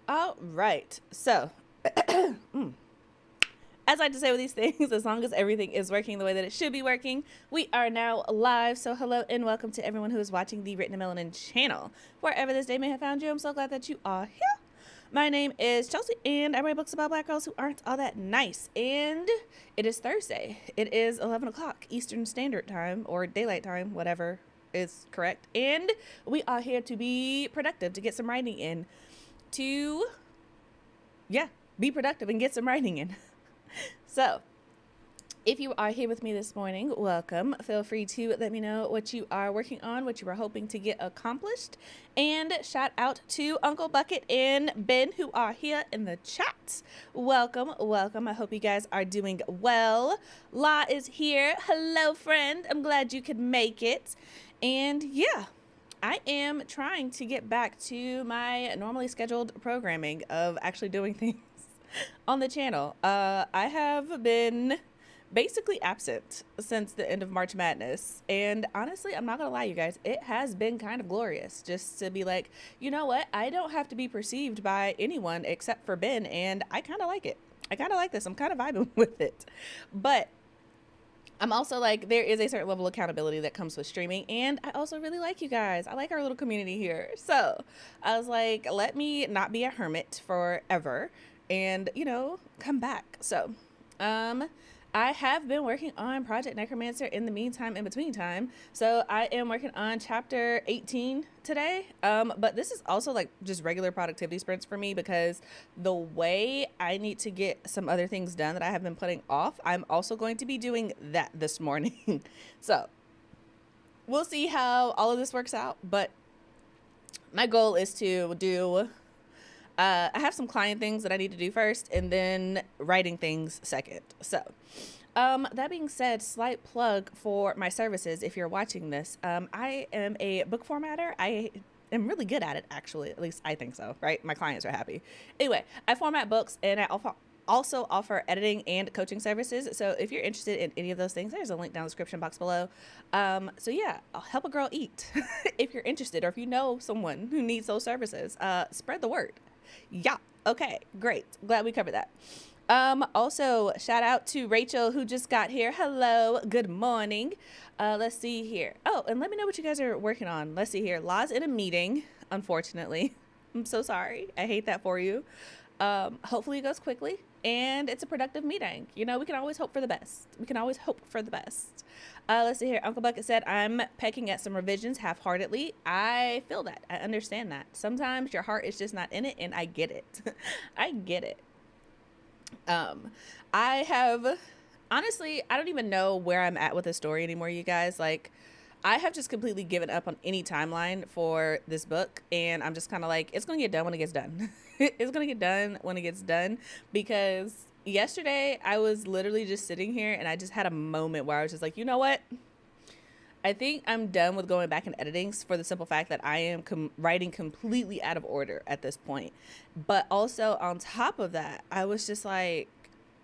All right. So, as I like to say with these things, as long as everything is working the way that it should be working, we are now live. So, hello and welcome to everyone who is watching the Written in Melanin channel. Wherever this day may have found you, I'm so glad that you are here. My name is Chelsea, and I write books about black girls who aren't all that nice. And it is Thursday. It is 11 o'clock Eastern Standard Time, or Daylight Time, whatever is correct. And we are here to be productive, to get some writing in, to, be productive and get some writing in. So, if you are here with me this morning, welcome. Feel free to let me know what you are working on, what you are hoping to get accomplished. And shout out to Uncle Bucket and Ben who are here in the chat. Welcome, welcome. I hope you guys are doing well. La is here. Hello, friend. I'm glad you could make it. And yeah, I am trying to get back to my normally scheduled programming of actually doing things on the channel. I have been basically absent since the end of March Madness, and honestly, I'm not gonna lie, you guys, it has been kind of glorious just to be like, you know what, I don't have to be perceived by anyone except for Ben, and I kind of like it. I kind of like this. I'm kind of vibing with it, but I'm also like, there is a certain level of accountability that comes with streaming, and I also really like you guys. I like our little community here, so I was like, let me not be a hermit forever and, you know, come back. So I have been working on Project Necromancer in the meantime, in between time. So I am working on chapter 18 today. But this is also like just regular productivity sprints for me because the way I need to get some other things done that I have been putting off, I'm also going to be doing that this morning. So we'll see how all of this works out. But my goal is to do I have some client things that I need to do first and then writing things second. So, that being said, slight plug for my services. If you're watching this, I am a book formatter. I am really good at it, actually. At least I think so, right? My clients are happy. Anyway, I format books and I also offer editing and coaching services. So if you're interested in any of those things, there's a link down in the description box below. So yeah, I'll help a girl eat if you're interested, or if you know someone who needs those services, spread the word. Yeah. Okay, great. Glad we covered that. Also, shout out to Rachel who just got here. Hello. Good morning. Let's see here. Oh, and let me know what you guys are working on. Let's see here. La's in a meeting, unfortunately. I'm so sorry. I hate that for you. Hopefully it goes quickly and it's a productive meeting. You know, we can always hope for the best. We can always hope for the best. Let's see here. Uncle Bucket said, I'm pecking at some revisions half-heartedly. I feel that. I understand that. Sometimes your heart is just not in it, and I get it. I get it. I have, honestly, I don't even know where I'm at with the story anymore, you guys. Like, I have just completely given up on any timeline for this book, and I'm just kind of like, it's going to get done when it gets done. It's going to get done when it gets done, because yesterday I was literally just sitting here and I just had a moment where I was just like, you know what? I think I'm done with going back and editing for the simple fact that I am writing completely out of order at this point. But also on top of that, I was just like,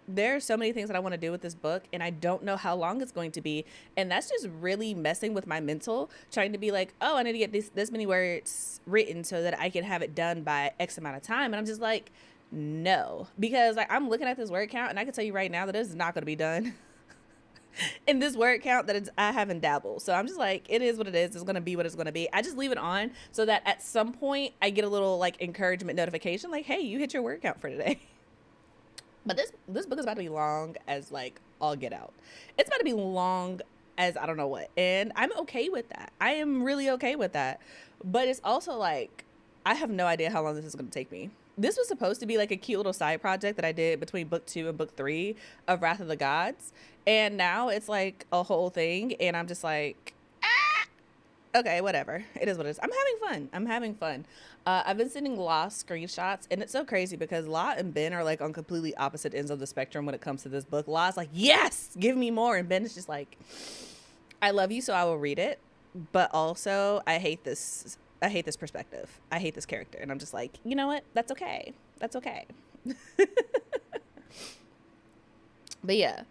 there are so many things that I want to do with this book and I don't know how long it's going to be. And that's just really messing with my mental, trying to be like, oh, I need to get this many words written so that I can have it done by X amount of time. And I'm just like, no, because like I'm looking at this word count and I can tell you right now that it's not going to be done in this word count that I haven't dabbled. So I'm just like, it is what it is. It's going to be what it's going to be. I just leave it on so that at some point I get a little like encouragement notification like, hey, you hit your word count for today. But this book is about to be long as like all get out. It's about to be long as I don't know what. And I'm okay with that. I am really okay with that. But it's also like, I have no idea how long this is going to take me. This was supposed to be like a cute little side project that I did between book 2 and book 3 of Wrath of the Gods. And now it's like a whole thing. And I'm just like, okay, whatever. It is what it is. I'm having fun. I'm having fun. I've been sending La screenshots, and it's so crazy because La and Ben are like on completely opposite ends of the spectrum when it comes to this book. La's like, yes, give me more. And Ben is just like, I love you, so I will read it. But also, I hate this perspective. I hate this character. And I'm just like, you know what? That's okay. That's okay. But yeah,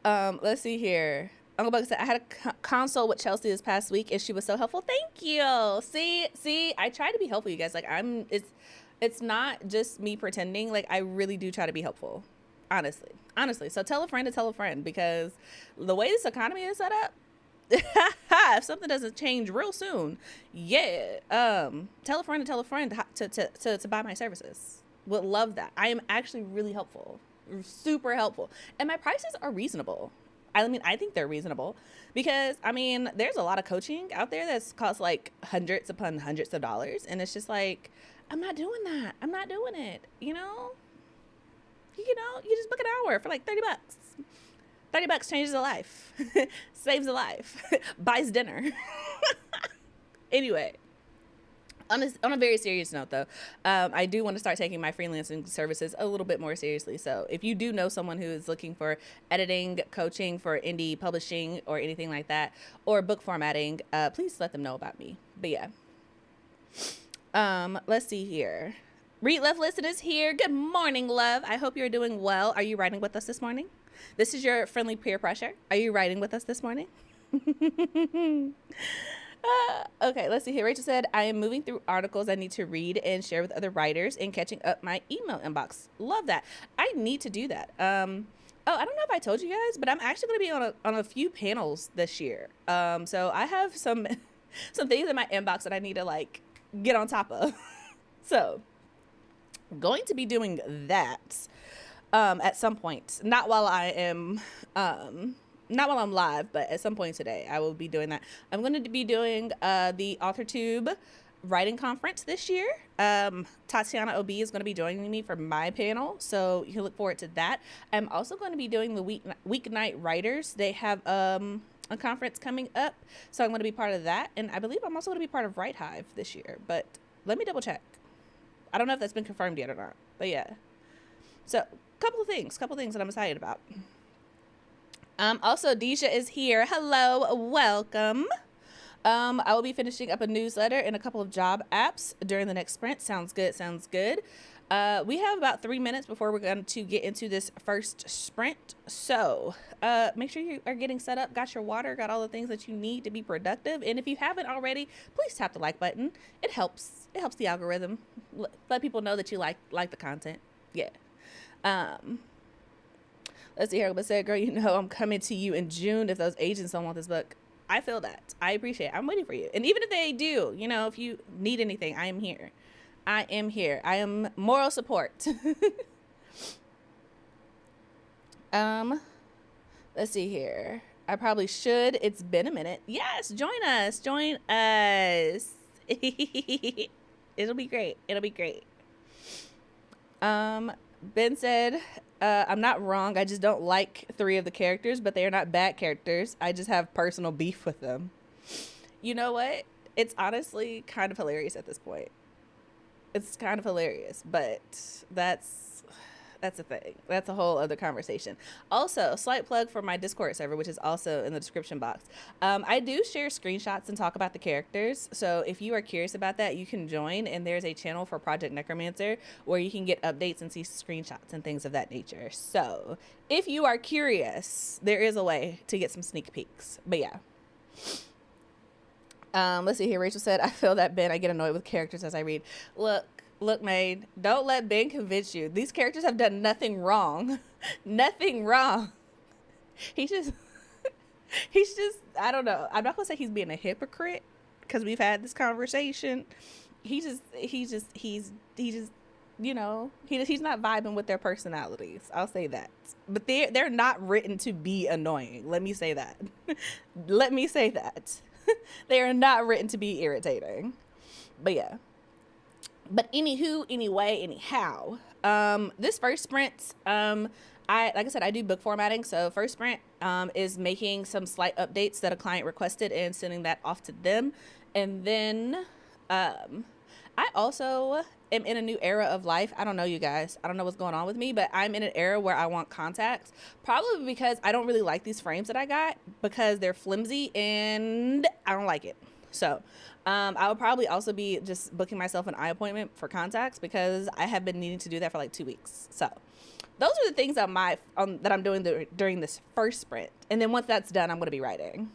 let's see here. Uncle Buck said, I had a consult with Chelsea this past week and she was so helpful. Thank you. See, I try to be helpful, you guys. Like it's not just me pretending. Like, I really do try to be helpful. Honestly. So tell a friend to tell a friend, because the way this economy is set up, if something doesn't change real soon, tell a friend to tell a friend to buy my services. Would love that. I am actually really helpful, super helpful, and my prices are reasonable. I mean, I think they're reasonable, because I mean, there's a lot of coaching out there that's costs like hundreds upon hundreds of dollars, and it's just like, I'm not doing that. I'm not doing it. You just book an hour for like $30. $30 changes a life, saves a life, buys dinner. Anyway, on a very serious note, though, I do want to start taking my freelancing services a little bit more seriously. So if you do know someone who is looking for editing, coaching for indie publishing or anything like that, or book formatting, please let them know about me. But yeah, let's see here. Read Love Listen is here. Good morning, love. I hope you're doing well. Are you writing with us this morning? This is your friendly peer pressure. Are you writing with us this morning? Okay, let's see here. Rachel said, I am moving through articles I need to read and share with other writers and catching up my email inbox. Love that. I need to do that. I don't know if I told you guys, but I'm actually going to be on a few panels this year. So I have some things in my inbox that I need to like get on top of. So I'm going to be doing that at some point. Not while I'm live, but at some point today, I will be doing that. I'm going to be doing the AuthorTube writing conference this year. Tatiana OB is going to be joining me for my panel, so you can look forward to that. I'm also going to be doing the weeknight writers. They have a conference coming up, so I'm going to be part of that, and I believe I'm also going to be part of Write Hive this year, but let me double check. I don't know if that's been confirmed yet or not, but yeah. So couple of things that I'm excited about. Also, Deja is here. Hello, welcome. I will be finishing up a newsletter and a couple of job apps during the next sprint. Sounds good. We have about 3 minutes before we're going to get into this first sprint. So make sure you are getting set up, got your water, got all the things that you need to be productive. And if you haven't already, please tap the like button. It helps the algorithm. Let people know that you like the content. Yeah. Let's see here. But said, girl, I'm coming to you in June if those agents don't want this book. I feel that. I appreciate it. I'm waiting for you. And even if they do, if you need anything, I am here. I am moral support. Let's see here. I probably should. It's been a minute. Yes, join us. It'll be great. Ben said, I'm not wrong. I just don't like 3 of the characters, but they are not bad characters. I just have personal beef with them. You know what? It's honestly kind of hilarious at this point. It's kind of hilarious, but that's a thing. That's a whole other conversation. Also, slight plug for my Discord server, which is also in the description box. I do share screenshots and talk about the characters. So if you are curious about that, you can join. And there's a channel for Project Necromancer where you can get updates and see screenshots and things of that nature. So if you are curious, there is a way to get some sneak peeks. But yeah. Let's see here. Rachel said, I feel that Ben. I get annoyed with characters as I read. Look, maid, don't let Ben convince you. These characters have done nothing wrong. Nothing wrong. He's just, I don't know. I'm not going to say he's being a hypocrite because we've had this conversation. He's not vibing with their personalities. I'll say that. But they're not written to be annoying. Let me say that. They are not written to be irritating. But yeah. But anyhow, this first sprint, like I said, I do book formatting. So first sprint is making some slight updates that a client requested and sending that off to them. And then I also am in a new era of life. I don't know, you guys. I don't know what's going on with me, but I'm in an era where I want contacts. Probably because I don't really like these frames that I got because they're flimsy and I don't like it. So I will probably also be just booking myself an eye appointment for contacts because I have been needing to do that for like 2 weeks. So those are the things that I'm doing during this first sprint. And then once that's done, I'm going to be writing.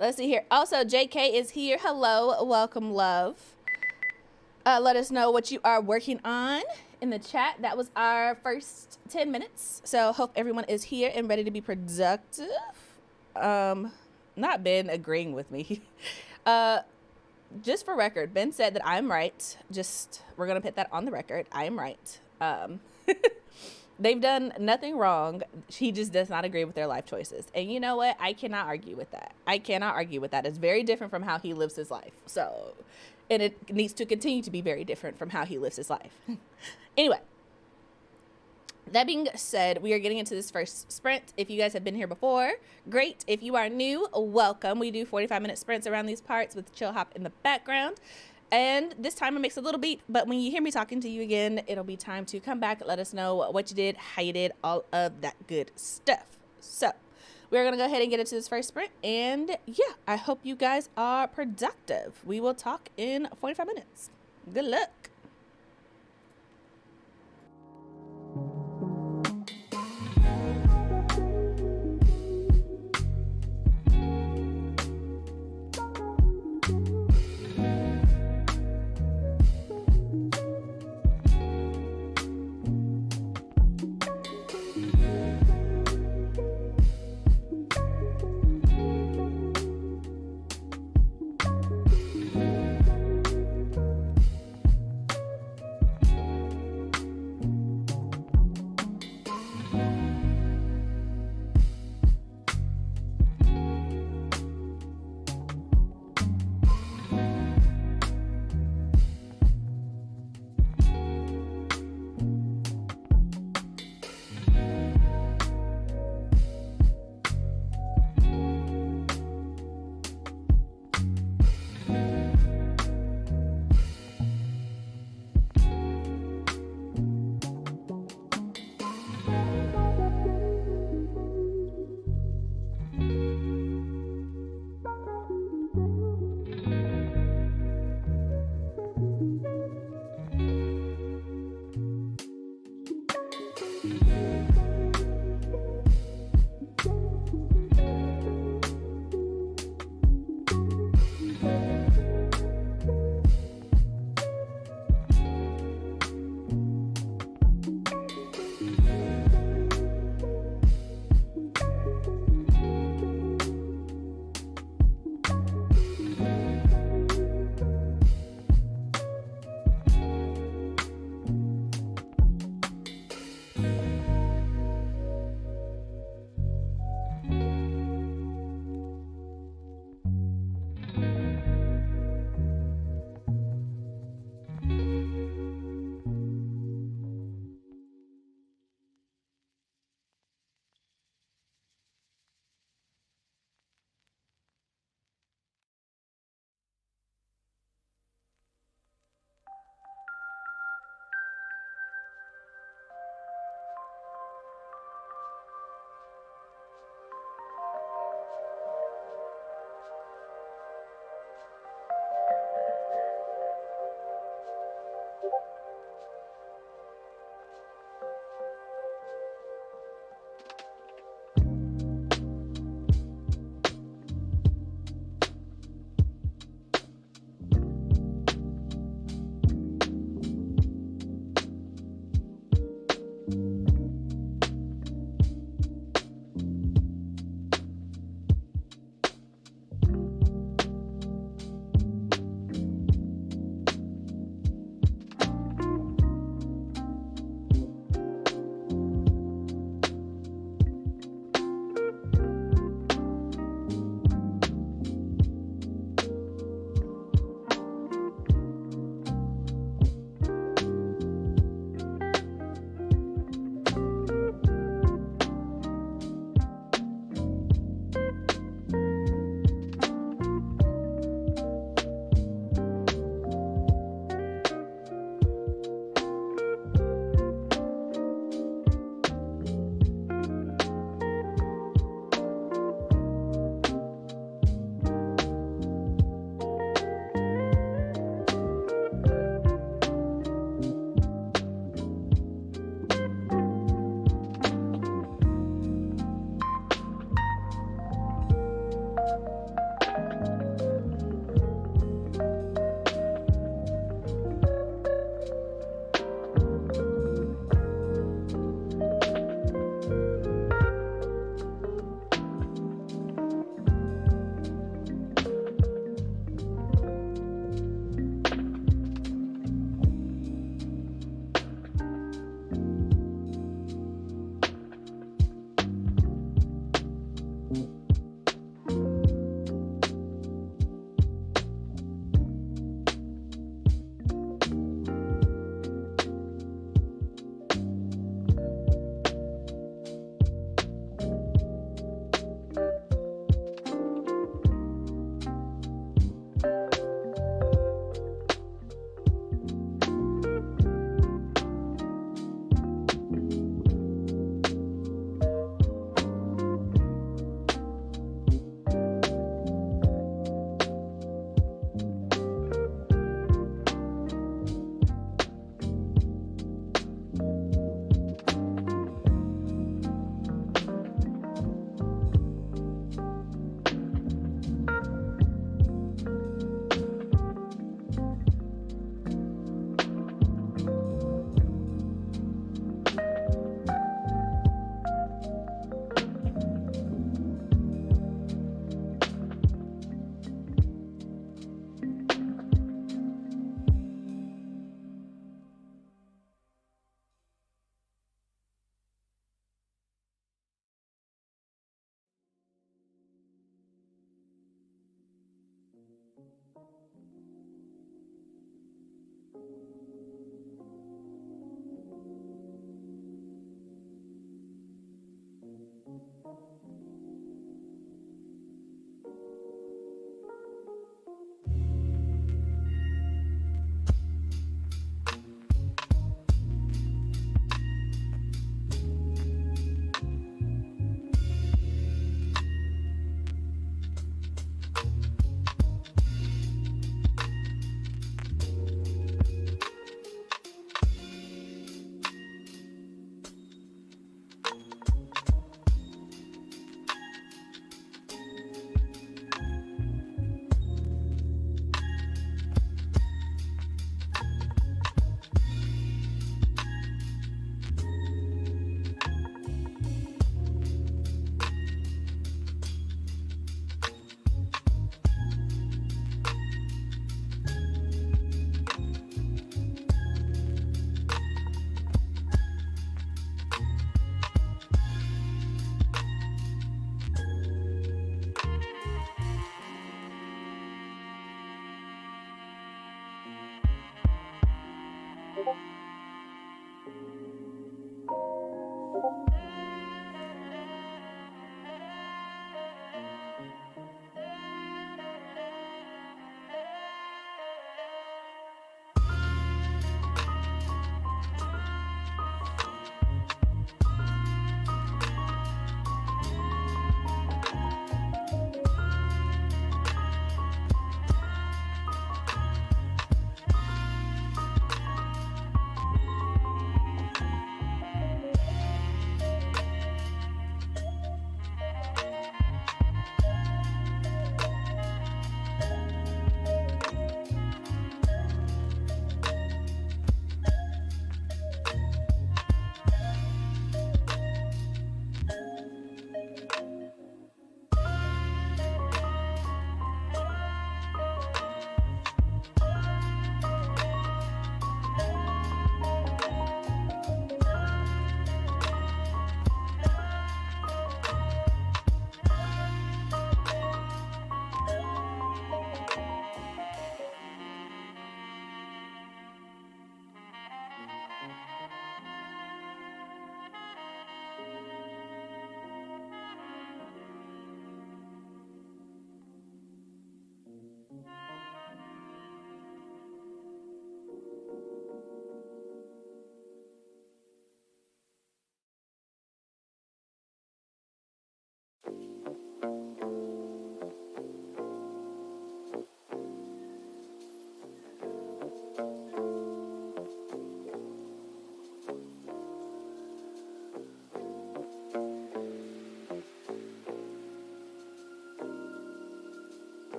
Let's see here. Also, JK is here. Hello, welcome, love. Let us know what you are working on in the chat. That was our first 10 minutes. So hope everyone is here and ready to be productive. Not Ben agreeing with me. Just for record, Ben said that I'm right. We're going to put that on the record. I am right. They've done nothing wrong. He just does not agree with their life choices. And you know what? I cannot argue with that. It's very different from how he lives his life. So, and it needs to continue to be very different from how he lives his life. Anyway, that being said, we are getting into this first sprint. If you guys have been here before, great. If you are new, welcome. We do 45-minute sprints around these parts with chill hop in the background. And this time it makes a little beep, but when you hear me talking to you again, it'll be time to come back and let us know what you did, how you did, all of that good stuff. So we're going to go ahead and get into this first sprint. And yeah, I hope you guys are productive. We will talk in 45 minutes. Good luck.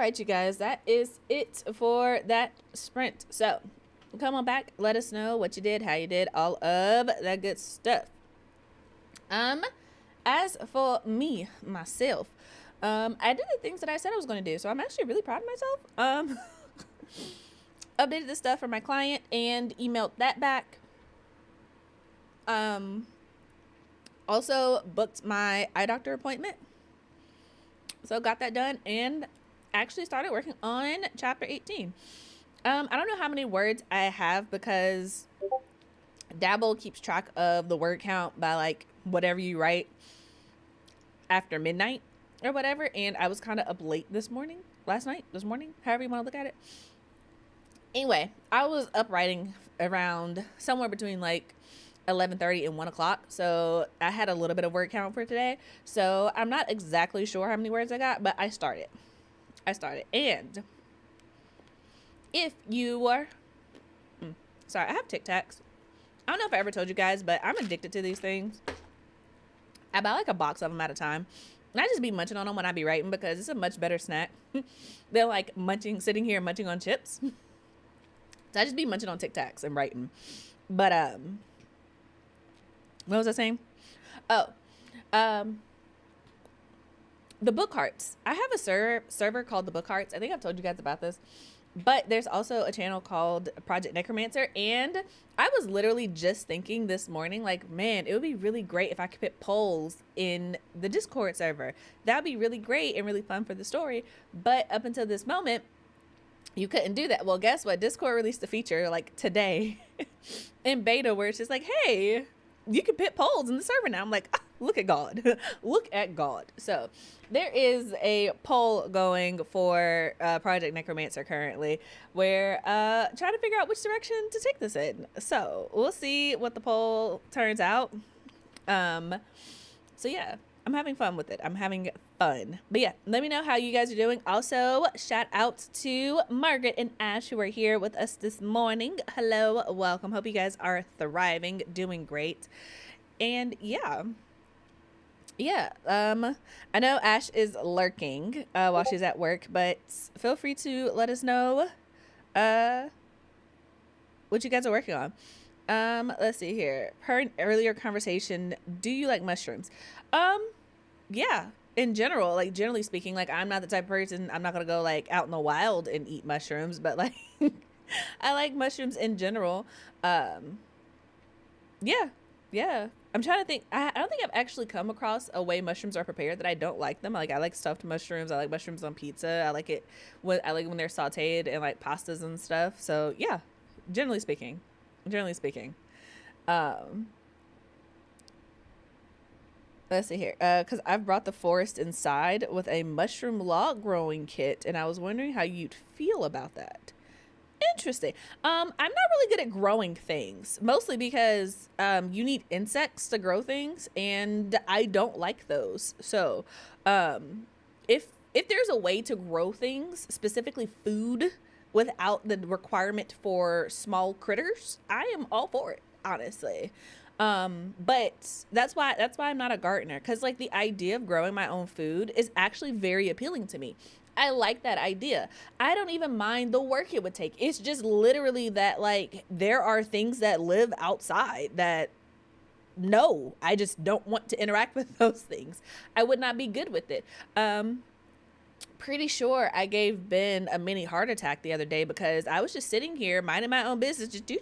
right, you guys, that is it for that sprint. So come on back, let us know what you did, how you did, all of that good stuff. As for me, myself, I did the things that I said I was going to do, so I'm actually really proud of myself. Updated the stuff for my client and emailed that back. Also booked my eye doctor appointment, so got that done and actually started working on chapter 18. I don't know how many words I have because Dabble keeps track of the word count by like whatever you write after midnight or whatever, and I was kind of up late this morning, however you want to look at it. Anyway, I was up writing around somewhere between like 11:30 and 1 o'clock, so I had a little bit of word count for today, so I'm not exactly sure how many words I got, but I started. And if you were sorry, I have Tic Tacs. I don't know if I ever told you guys, but I'm addicted to these things. I buy like a box of them at a time, and I just be munching on them when I be writing because it's a much better snack than like sitting here munching on chips. So I just be munching on Tic Tacs and writing. But what was I saying? The BookHarts. I have a server called the BookHarts. I think I've told you guys about this. But there's also a channel called Project Necromancer, and I was literally just thinking this morning, like, man, it would be really great if I could put polls in the Discord server. That'd be really great and really fun for the story. But up until this moment, you couldn't do that. Well, guess what? Discord released a feature like today in beta where it's just like, hey, you can put polls in the server now. I'm like, ah, look at God. Look at God. So there is a poll going for Project Necromancer currently where trying to figure out which direction to take this in. So we'll see what the poll turns out. So yeah, I'm having fun with it. I'm having fun. But yeah, let me know how you guys are doing. Also, shout out to Margaret and Ash who are here with us this morning. Hello, welcome. Hope you guys are thriving, doing great. And yeah, I know Ash is lurking while she's at work, but feel free to let us know what you guys are working on. Let's see here. Per an earlier conversation, do you like mushrooms? Yeah, in general, like generally speaking, like I'm not the type of person, I'm not gonna go like out in the wild and eat mushrooms, but like I like mushrooms in general. Yeah. I'm trying to think. I don't think I've actually come across a way mushrooms are prepared that I don't like them. Like I like stuffed mushrooms. I like mushrooms on pizza. I like it when they're sauteed in like pastas and stuff. So yeah, generally speaking. Let's see here. Because I've brought the forest inside with a mushroom log growing kit, and I was wondering how you'd feel about that. Interesting. I'm not really good at growing things, mostly because you need insects to grow things, and I don't like those. So if there's a way to grow things, specifically food, without the requirement for small critters, I am all for it, honestly. But that's why I'm not a gardener, because like the idea of growing my own food is actually very appealing to me. I like that idea. I don't even mind the work it would take. It's just literally that like there are things that live outside that no, I just don't want to interact with those things. I would not be good with it. Pretty sure I gave Ben a mini heart attack the other day because I was just sitting here minding my own business, just do,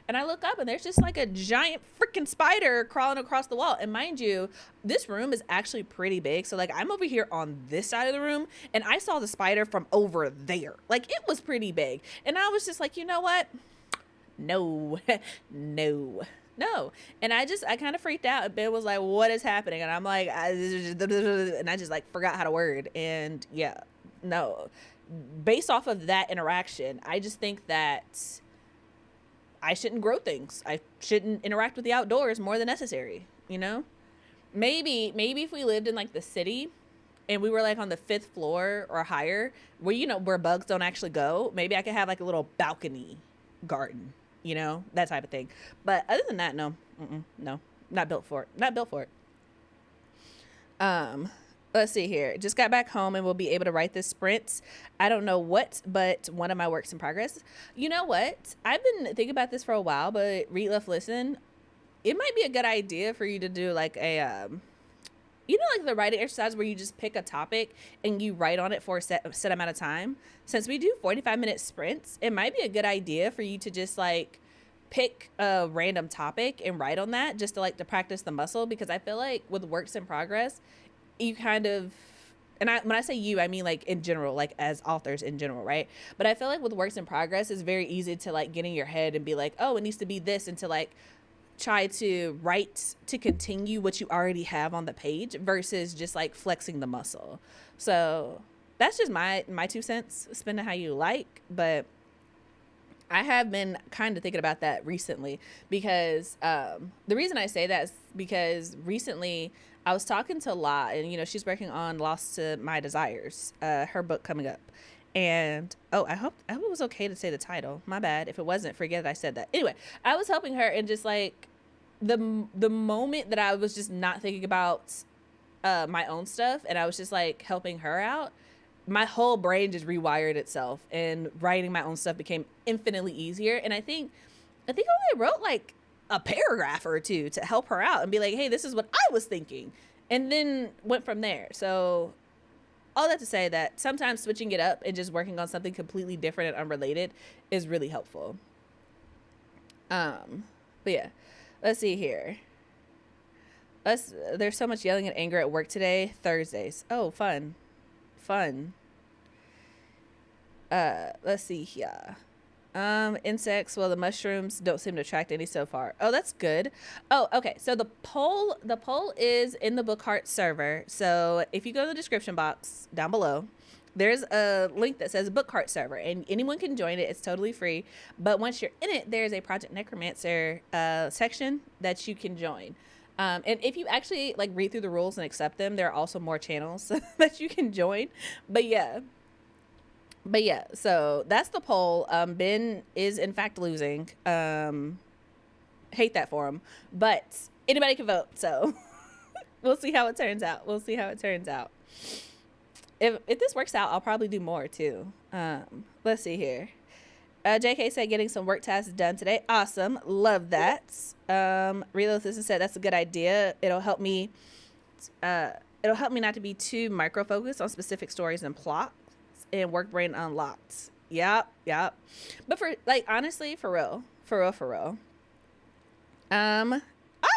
and I look up and there's just like a giant freaking spider crawling across the wall. And mind you, this room is actually pretty big. So like I'm over here on this side of the room and I saw the spider from over there. Like it was pretty big. And I was just like, you know what? No. And I kind of freaked out. And Ben was like, what is happening? And I'm like, and I just like forgot how to word. And yeah, no. Based off of that interaction, I just think that I shouldn't grow things. I shouldn't interact with the outdoors more than necessary, you know? Maybe if we lived in like the city and we were like on the 5th floor or higher where, you know, where bugs don't actually go, maybe I could have like a little balcony garden. You know, that type of thing. But other than that, no, not built for it. Let's Let's see here. Just got back home and will be able to write this sprint. I don't know what, but one of my works in progress. You know what? I've been thinking about this for a while, but Read, Love, Listen, it might be a good idea for you to do like a, like the writing exercise where you just pick a topic and you write on it for a set amount of time. Since we do 45-minute sprints, it might be a good idea for you to just like pick a random topic and write on that just to practice the muscle, because I feel like with works in progress, you kind of, and when I say you, I mean like in general, like as authors in general, right? But I feel like with works in progress, it's very easy to like get in your head and be like, oh, it needs to be this, and to like try to write to continue what you already have on the page versus just like flexing the muscle. So that's just my 2 cents. Spend it how you like, but I have been kind of thinking about that recently, because the reason I say that is because recently I was talking to La, and she's working on Lost to My Desires, her book coming up. And I hope it was okay to say the title. My bad. If it wasn't, forget that I said that. Anyway, I was helping her, and just like the moment that I was just not thinking about my own stuff, and I was just like helping her out, my whole brain just rewired itself, and writing my own stuff became infinitely easier. And I think I only wrote like a paragraph or two to help her out and be like, hey, this is what I was thinking, and then went from there. So all that to say that sometimes switching it up and just working on something completely different and unrelated is really helpful. But yeah, let's see here. There's so much yelling and anger at work today. Thursdays. Oh, fun. Let's see here. Insects, well, the mushrooms don't seem to attract any so far. Oh, that's good. Oh, okay. So the poll is in the BookHarts server. So if you go to the description box down below, there's a link that says BookHarts server, and anyone can join it. It's totally free. But once you're in it, there's a Project Necromancer section that you can join. And if you actually like read through the rules and accept them, there are also more channels that you can join. But yeah, so that's the poll. Ben is in fact losing. Hate that for him, but anybody can vote. So we'll see how it turns out. If this works out, I'll probably do more too. Let's see here. JK said getting some work tasks done today. Awesome. Love that. Reload System said that's a good idea. It'll help me not to be too micro focused on specific stories and plots, and work brain unlocked. Yep. But for like, honestly, for real.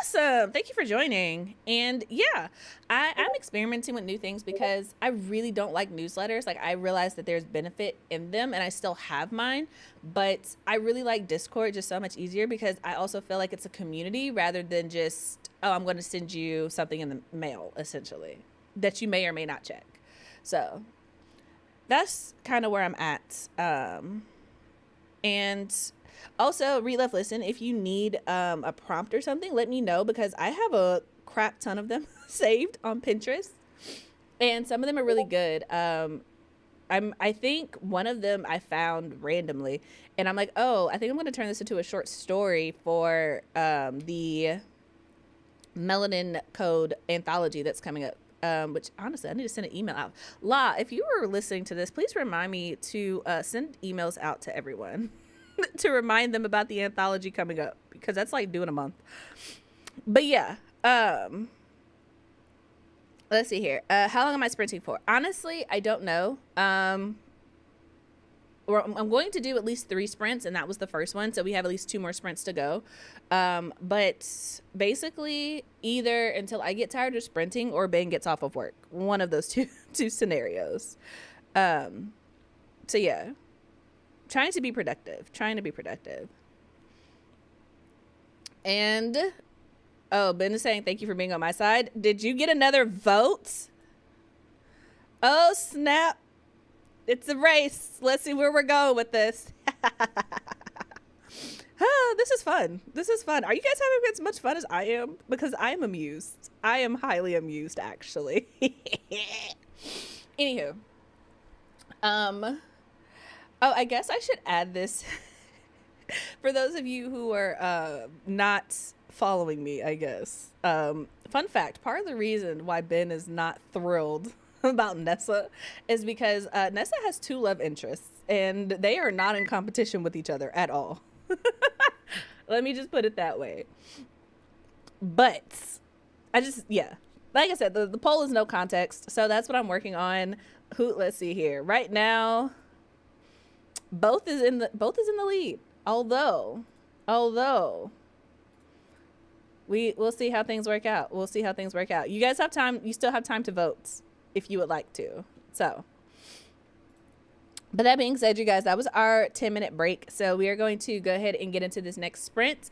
Awesome. Thank you for joining. And yeah, I'm experimenting with new things because I really don't like newsletters. Like, I realize that there's benefit in them, and I still have mine, but I really like Discord just so much easier, because I also feel like it's a community rather than just, oh, I'm going to send you something in the mail, essentially, that you may or may not check. So that's kind of where I'm at. And also, Read, Love, Listen, if you need a prompt or something, let me know, because I have a crap ton of them saved on Pinterest, and some of them are really good. I think one of them I found randomly, and I'm like, oh, I think I'm going to turn this into a short story for the Melanin Code anthology that's coming up. Which honestly, I need to send an email out. La, if you were listening to this, please remind me to send emails out to everyone to remind them about the anthology coming up, because that's like due in a month. But yeah, let's see here. How long am I sprinting for? Honestly, I don't know. I'm going to do at least 3 sprints, and that was the first one, so we have at least 2 more sprints to go. But basically, either until I get tired of sprinting or Ben gets off of work. One of those two scenarios. So yeah, trying to be productive. And oh, Ben is saying thank you for being on my side. Did you get another vote? Oh snap! It's a race. Let's see where we're going with this. This is fun. Are you guys having as much fun as I am? Because I am amused. I am highly amused, actually. Anywho. Oh, I guess I should add this. For those of you who are not following me, I guess. fun fact, part of the reason why Ben is not thrilled about Nessa is because Nessa has 2 love interests and they are not in competition with each other at all. Let me just put it that way. But yeah, like I said, the poll is no context, so that's what I'm working on. Let's see here. Right now, both is in the lead. Although we'll see how things work out. We'll see how things work out. You guys have time. You still have time to vote if you would like to. So, but that being said, you guys, that was our 10-minute break. So we are going to go ahead and get into this next sprint.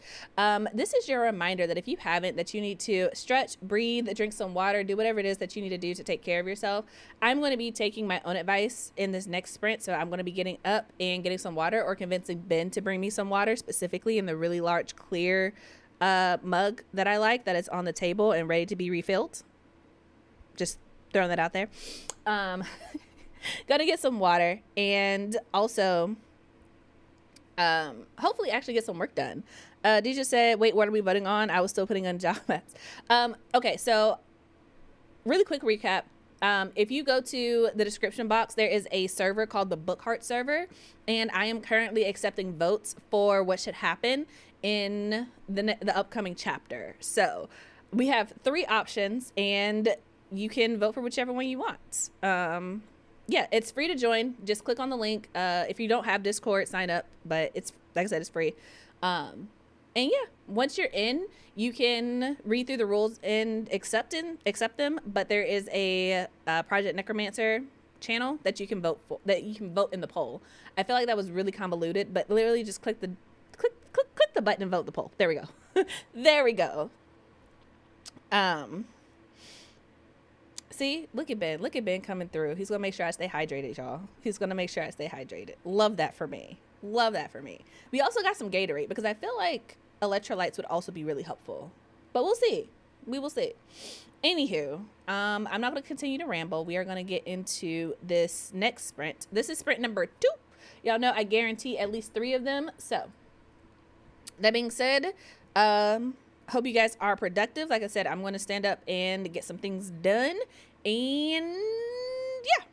This is your reminder that if you haven't, that you need to stretch, breathe, drink some water, do whatever it is that you need to do to take care of yourself. I'm going to be taking my own advice in this next sprint. So I'm going to be getting up and getting some water, or convincing Ben to bring me some water, specifically in the really large, clear mug that I like, that is on the table and ready to be refilled. Just throwing that out there. Gonna get some water, and also hopefully actually get some work done. DJ said, wait, what are we voting on? I was still putting on job ads. Okay, so really quick recap. If you go to the description box, there is a server called the BookHarts server, and I am currently accepting votes for what should happen in the upcoming chapter. So we have 3 options, and you can vote for whichever one you want. Yeah, it's free to join. Just click on the link. If you don't have Discord, sign up, but it's, like I said, it's free. And yeah, once you're in, you can read through the rules and accept them. But there is a Project Necromancer channel that you can vote for, that you can vote in the poll. I feel like that was really convoluted, but literally just click the button and vote the poll. There we go. There we go. See, look at Ben coming through. He's gonna make sure I stay hydrated, y'all. He's gonna make sure I stay hydrated. Love that for me. Love that for me. We also got some Gatorade, because I feel like electrolytes would also be really helpful, but we'll see. We will see. Anywho, I'm not gonna continue to ramble. We are gonna get into this next sprint. This is sprint number 2. Y'all know I guarantee at least 3 of them. So that being said, hope you guys are productive. Like I said, I'm going to stand up and get some things done. And yeah,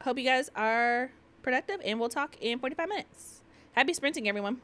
hope you guys are productive, and we'll talk in 45 minutes. Happy sprinting, everyone.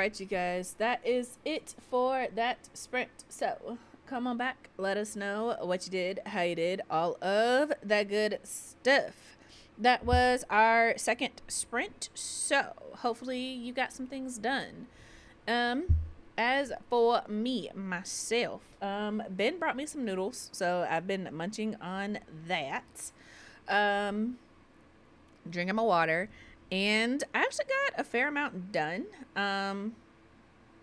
right, you guys, that is it for that sprint. So come on back, let us know what you did, how you did, all of that good stuff. That was our second sprint, so hopefully you got some things done. As for me, myself, Ben brought me some noodles, so I've been munching on that, drinking my water, and I actually got a fair amount done,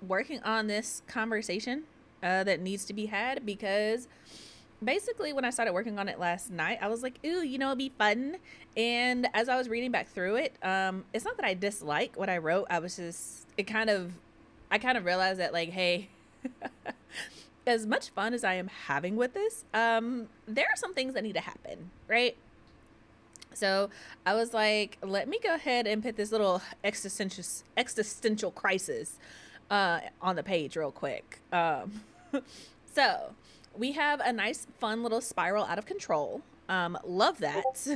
working on this conversation, that needs to be had, because basically when I started working on it last night, I was like, ooh, you know, it'd be fun. And as I was reading back through it, it's not that I dislike what I wrote. I kind of realized that, like, hey, as much fun as I am having with this, there are some things that need to happen, right? So I was like, let me go ahead and put this little existential crisis on the page real quick. So we have a nice, fun little spiral out of control. Love that.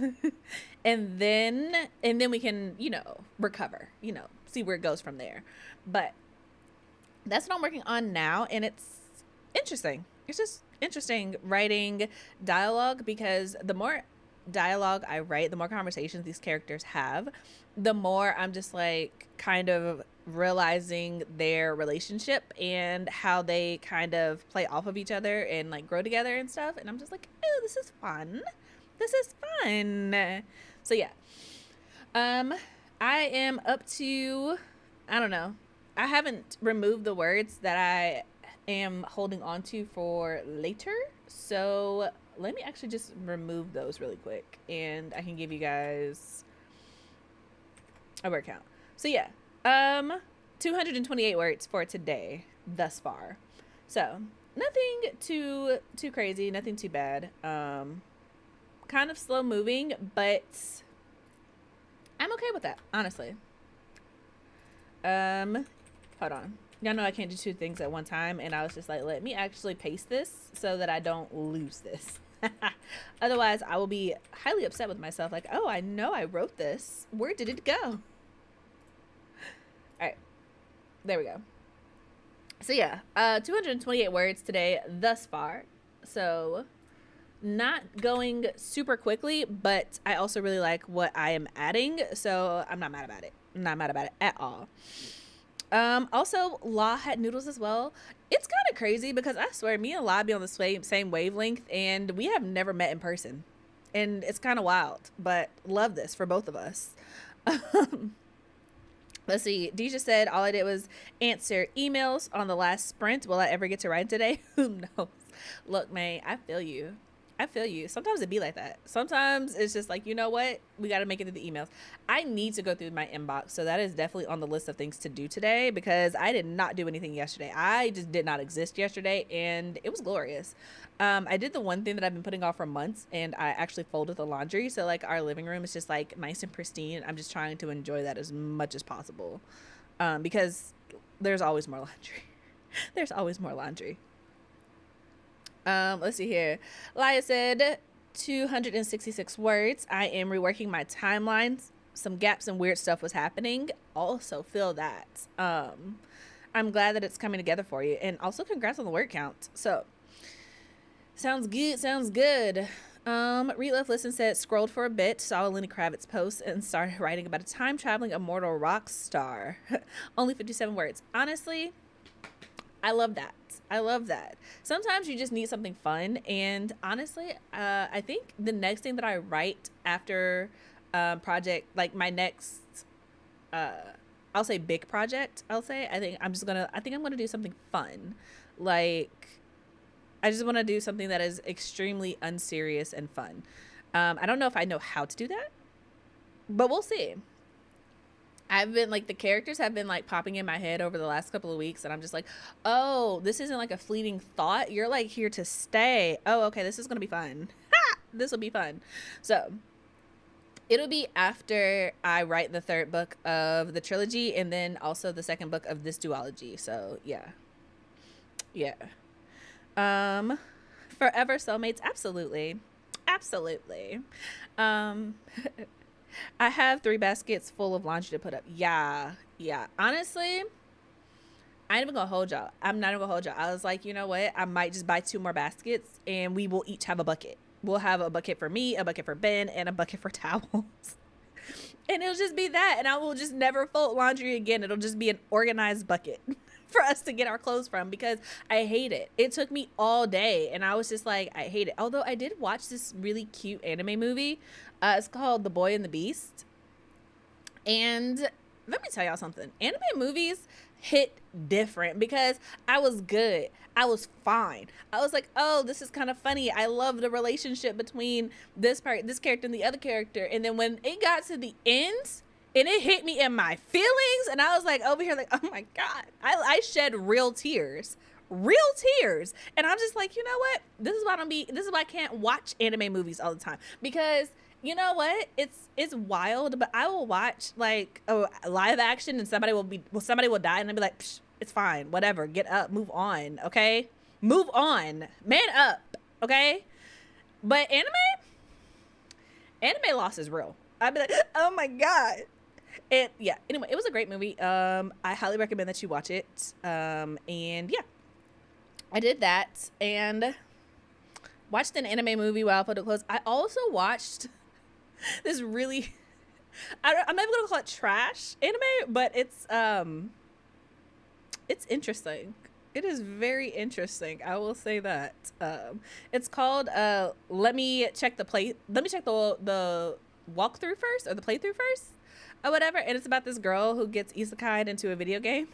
and then we can, you know, recover, you know, see where it goes from there. But that's what I'm working on now, and it's interesting. It's just interesting writing dialogue, because the more dialogue I write, the more conversations these characters have, the more I'm just like kind of realizing their relationship and how they kind of play off of each other and like grow together and stuff. And I'm just like, oh, this is fun. This is fun. So yeah, I am up to, I don't know, I haven't removed the words that I am holding on to for later, so let me actually just remove those really quick and I can give you guys a word count. So yeah, 228 words for today thus far. So nothing too crazy, nothing too bad. Kind of slow moving, but I'm okay with that, honestly. Hold on. Y'all know I can't do two things at one time, and I was just like, let me actually paste this so that I don't lose this. Otherwise, I will be highly upset with myself. Like, oh, I know I wrote this. Where did it go? All right. There we go. So yeah, 228 words today thus far. So not going super quickly, but I also really like what I am adding. So I'm not mad about it. I'm not mad about it at all. Also, La had noodles as well. It's kind of crazy because I swear me and La be on the same wavelength, and we have never met in person, and it's kind of wild, but love this for both of us. Let's see. Deja said all I did was answer emails on the last sprint. Will I ever get to write today? Who knows? Look, man, I feel you. Sometimes it be like that. Sometimes it's just like, you know what? We got to make it through the emails. I need to go through my inbox. So that is definitely on the list of things to do today, because I did not do anything yesterday. I just did not exist yesterday, and it was glorious. I did the one thing that I've been putting off for months, and I actually folded the laundry. So like our living room is just like nice and pristine. I'm just trying to enjoy that as much as possible, because there's always more laundry. There's always more laundry. Let's see here. Laya said 266 words. I am reworking my timelines. Some gaps and weird stuff was happening. Also feel that. I'm glad that it's coming together for you. And also congrats on the word count. So sounds good. Read Love Listen said, scrolled for a bit, saw a Lenny Kravitz post, and started writing about a time-traveling immortal rock star. Only 57 words. Honestly, I love that. Sometimes you just need something fun, and honestly, I think the next thing that I write after project, like my next, I'll say big project, I think I'm gonna do something fun. Like, I just want to do something that is extremely unserious and fun. I don't know if I know how to do that, but we'll see. I've been like, the characters have been like popping in my head over the last couple of weeks, and I'm just like, oh, this isn't like a fleeting thought. You're like here to stay. Oh, okay, this is gonna be fun. This will be fun. So it'll be after I write the third book of the trilogy, and then also the second book of this duology. So yeah. Forever soulmates, absolutely. I have 3 baskets full of laundry to put up. Yeah. Honestly, I ain't even gonna hold y'all. I'm not even gonna hold y'all. I was like, you know what? I might just buy 2 more baskets and we will each have a bucket. We'll have a bucket for me, a bucket for Ben, and a bucket for towels. And it'll just be that. And I will just never fold laundry again. It'll just be an organized bucket for us to get our clothes from, because I hate it. It took me all day. And I was just like, I hate it. Although I did watch this really cute anime movie. It's called The Boy and the Beast. And let me tell y'all something. Anime movies hit different because I was good. I was fine. I was like, oh, this is kind of funny. I love the relationship between this character and the other character. And then when it got to the end and it hit me in my feelings, and I was like over here like, oh my God, I shed real tears. And I'm just like, you know what? This is why I can't watch anime movies all the time, because you know what? It's wild, but I will watch like a live action and somebody will die and I'll be like, psh, it's fine, whatever, get up, move on, okay? Move on, man up, okay? But anime loss is real. I'd be like, oh my God. And yeah, anyway, it was a great movie. I highly recommend that you watch it. And yeah, I did that and watched an anime movie while I put it close. I also watched this really, I'm not even gonna call it trash anime, but it's interesting. It is very interesting. I will say that. It's called let me check the walkthrough first, or the playthrough first, or whatever. And it's about this girl who gets isekai'd into a video game.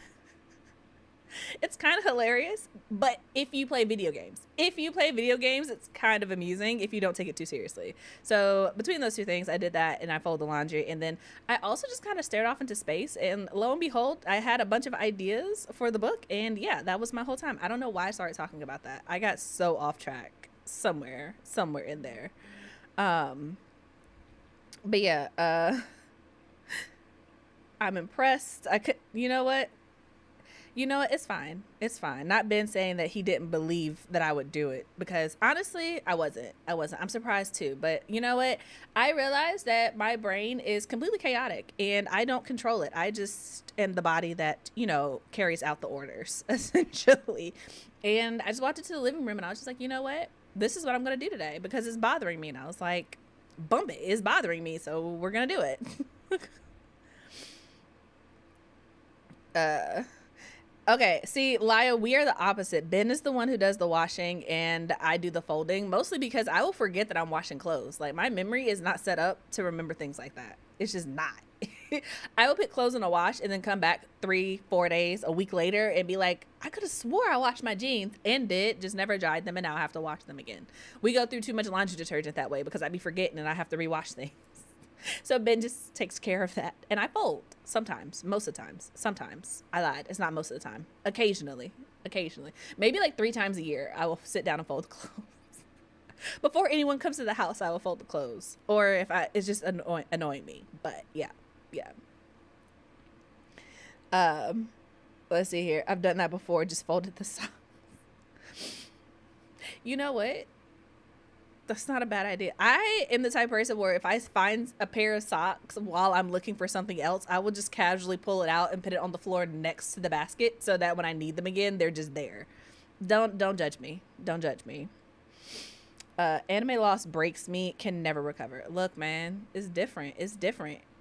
It's kind of hilarious, but if you play video games, it's kind of amusing if you don't take it too seriously. So between those two things, I did that and I folded the laundry. And then I also just kind of stared off into space, and lo and behold, I had a bunch of ideas for the book. And yeah, that was my whole time. I don't know why I started talking about that. I got so off track somewhere in there. But yeah, I'm impressed. You know what? It's fine. It's fine. Not Ben saying that he didn't believe that I would do it, because honestly, I wasn't. I'm surprised too. But you know what? I realized that my brain is completely chaotic and I don't control it. I just am the body that, carries out the orders, essentially. And I just walked into the living room and I was just like, you know what? This is what I'm going to do today because it's bothering me. And I was like, bump it. It's bothering me. So we're going to do it. Okay, see, Laya, we are the opposite. Ben is the one who does the washing and I do the folding, mostly because I will forget that I'm washing clothes. Like, my memory is not set up to remember things like that. It's just not. I will put clothes in a wash and then come back 3-4 days, a week later, and be like, I could have swore I washed my jeans and did, just never dried them, and now I have to wash them again. We go through too much laundry detergent that way because I be forgetting and I have to rewash things. So Ben just takes care of that. And I fold sometimes, most of the times. Sometimes. I lied. It's not most of the time. Occasionally. Maybe like 3 times a year, I will sit down and fold clothes. Before anyone comes to the house, I will fold the clothes. Or if it's just annoying me. But yeah. Let's see here. I've done that before. Just folded the socks. You know what? That's not a bad idea. I am the type of person where if I find a pair of socks while I'm looking for something else, I will just casually pull it out and put it on the floor next to the basket so that when I need them again, they're just there. Don't judge me. Anime loss breaks me, can never recover. Look, man, it's different.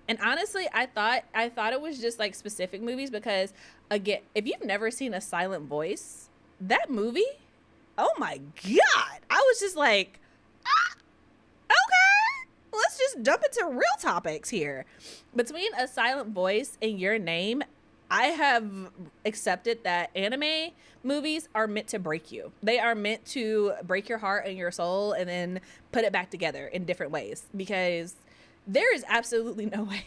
And honestly, I thought it was just like specific movies because, again, if you've never seen A Silent Voice, that movie, oh my God. I was just like, okay, let's just jump into real topics here. Between A Silent Voice and Your Name, I have accepted that anime movies are meant to break you. They are meant to break your heart and your soul and then put it back together in different ways, because there is absolutely no way.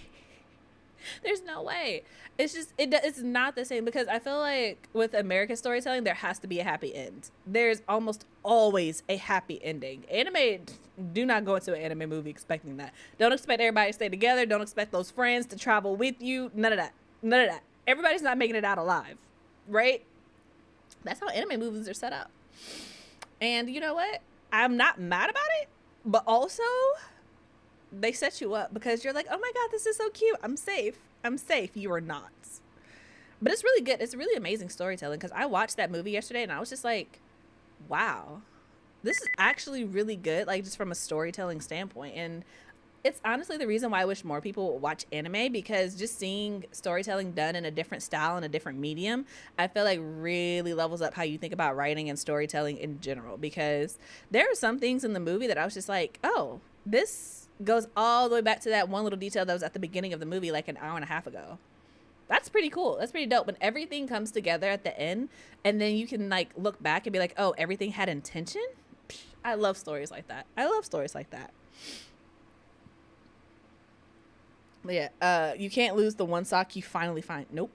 There's no way. It's just, it's not the same, because I feel like with American storytelling, there has to be a happy end. There's almost always a happy ending. Anime, do not go into an anime movie expecting that. Don't expect everybody to stay together. Don't expect those friends to travel with you. None of that. Everybody's not making it out alive, right? That's how anime movies are set up. And you know what? I'm not mad about it, but also they set you up because you're like, oh my God, this is so cute. I'm safe. You are not. But it's really good. It's really amazing storytelling, because I watched that movie yesterday and I was just like, wow, this is actually really good, like just from a storytelling standpoint. And it's honestly the reason why I wish more people watch anime, because just seeing storytelling done in a different style and a different medium, I feel like really levels up how you think about writing and storytelling in general. Because there are some things in the movie that I was just like, oh, this goes all the way back to that one little detail that was at the beginning of the movie like an hour and a half ago. That's pretty cool. That's pretty dope. When everything comes together at the end and then you can like look back and be like, oh, everything had intention. I love stories like that. I love stories like that. But yeah, you can't lose the one sock you finally find. Nope.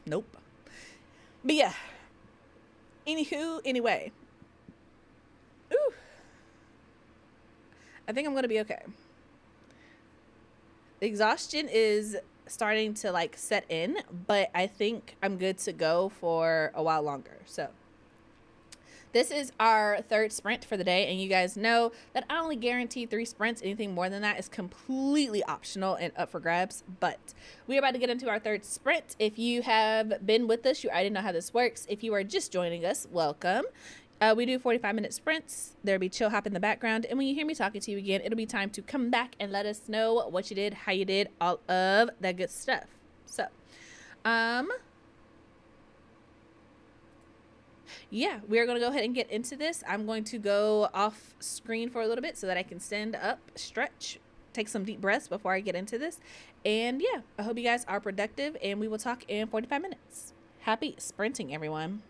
Nope. But yeah. Anywho, anyway. Ooh. I think I'm going to be okay. Exhaustion is starting to like set in, but I think I'm good to go for a while longer. So this is our third sprint for the day, and you guys know that I only guarantee 3 sprints. Anything more than that is completely optional and up for grabs. But we're about to get into our third sprint. If you have been with us, you already know how this works. If you are just joining us, welcome. We do 45-minute sprints. There'll be chill hop in the background, and when you hear me talking to you again, it'll be time to come back and let us know what you did, how you did, all of that good stuff. So, yeah, we are going to go ahead and get into this. I'm going to go off screen for a little bit so that I can stand up, stretch, take some deep breaths before I get into this. And yeah, I hope you guys are productive, and we will talk in 45 minutes. Happy sprinting, everyone.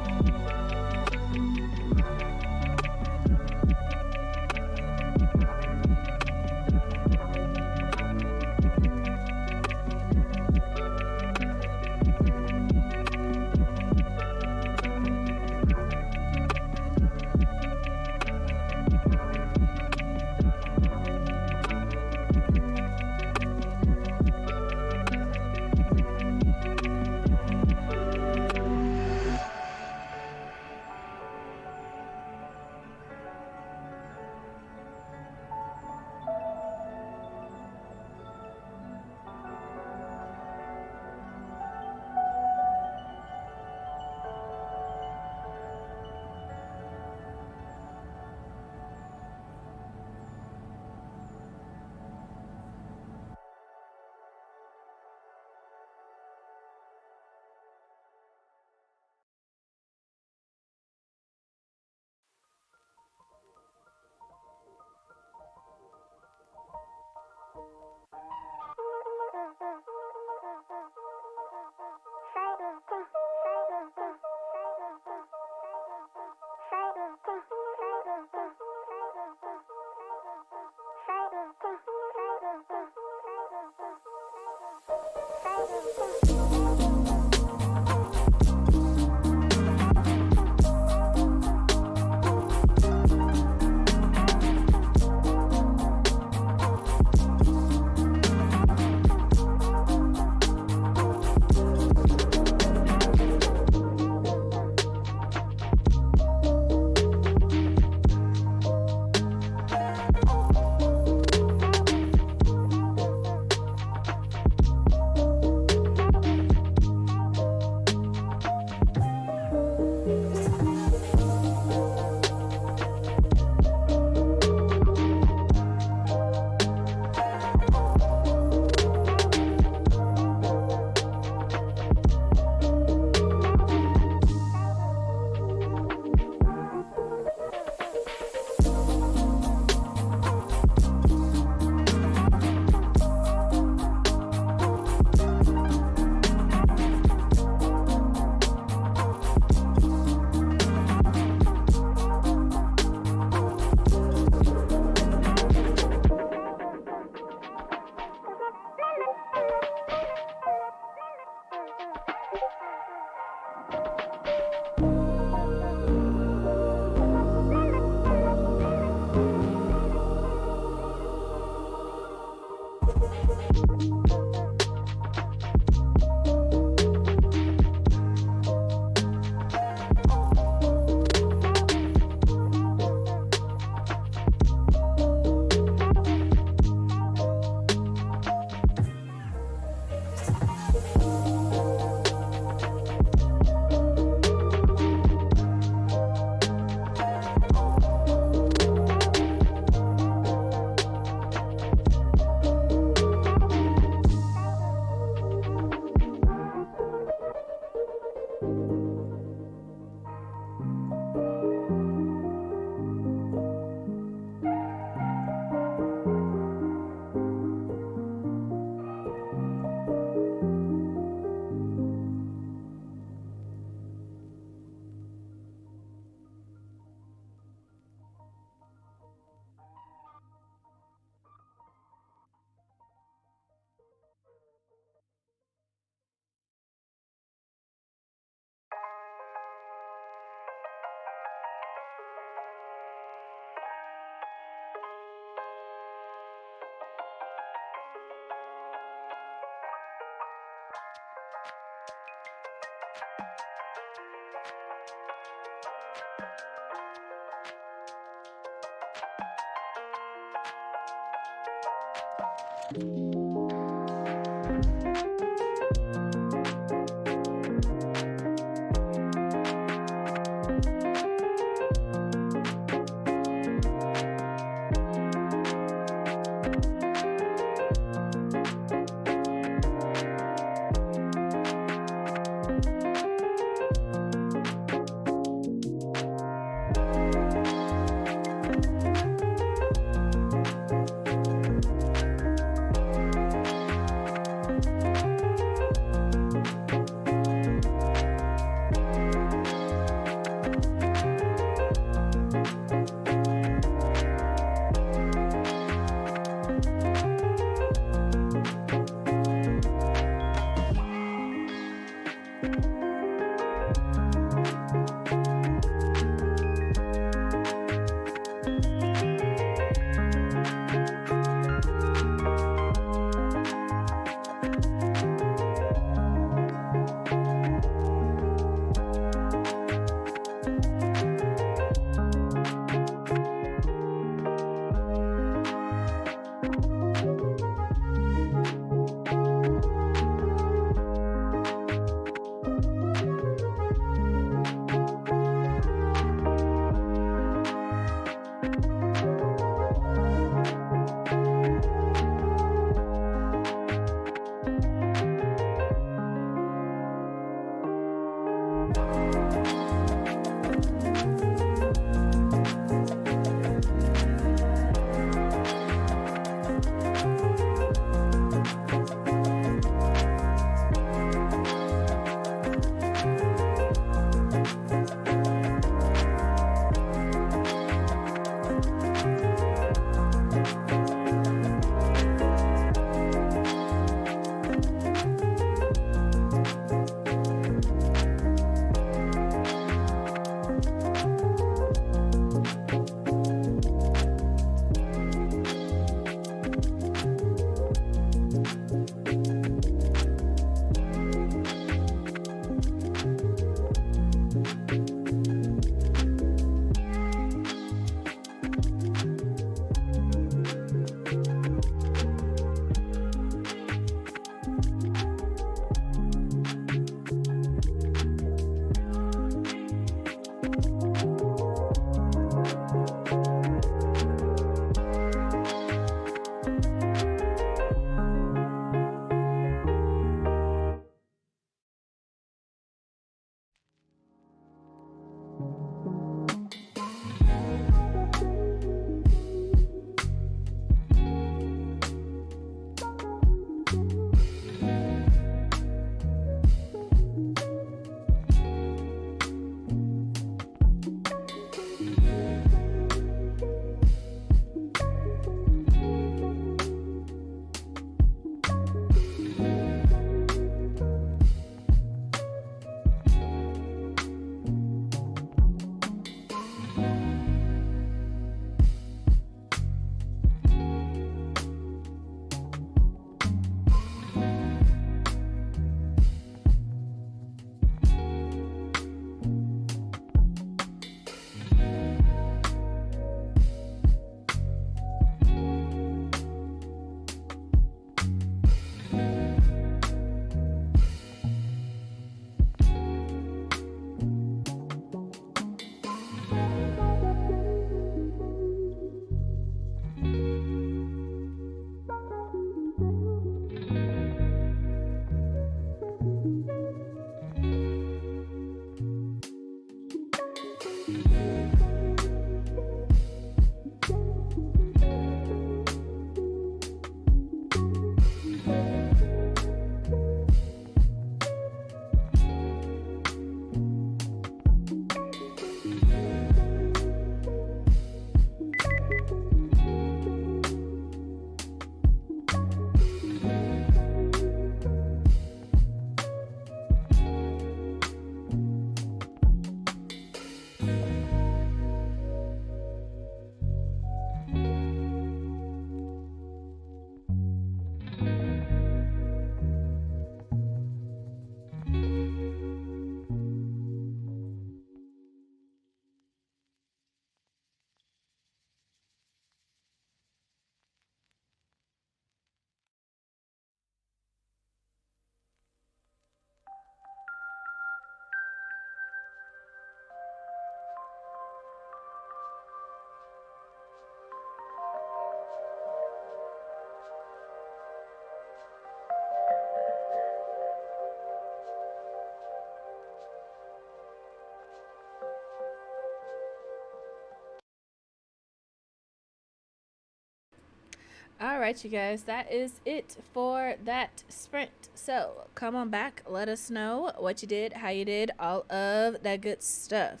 All right, you guys, that is it for that sprint. So come on back, let us know what you did, how you did, all of that good stuff.